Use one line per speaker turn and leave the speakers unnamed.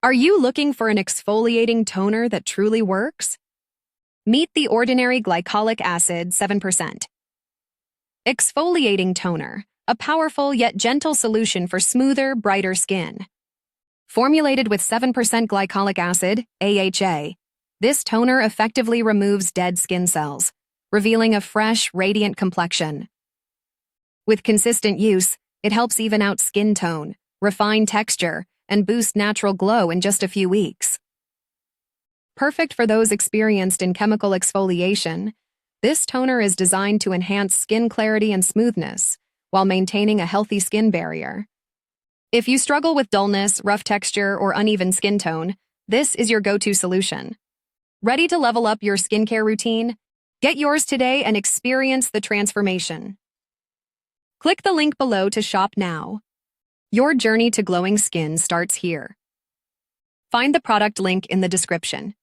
Are you looking for an exfoliating toner that truly works? Meet the Ordinary Glycolic Acid 7%. Exfoliating Toner, a powerful yet gentle solution for smoother, brighter skin. Formulated with 7% glycolic acid, AHA, this toner effectively removes dead skin cells, revealing a fresh, radiant complexion. With consistent use, it helps even out skin tone, refine texture, and boost natural glow in just a few weeks. Perfect for those experienced in chemical exfoliation, this toner is designed to enhance skin clarity and smoothness while maintaining a healthy skin barrier. If you struggle with dullness, rough texture, or uneven skin tone, this is your go-to solution. Ready to level up your skincare routine? Get yours today and experience the transformation. Click the link below to shop now. Your journey to glowing skin starts here. Find the product link in the description.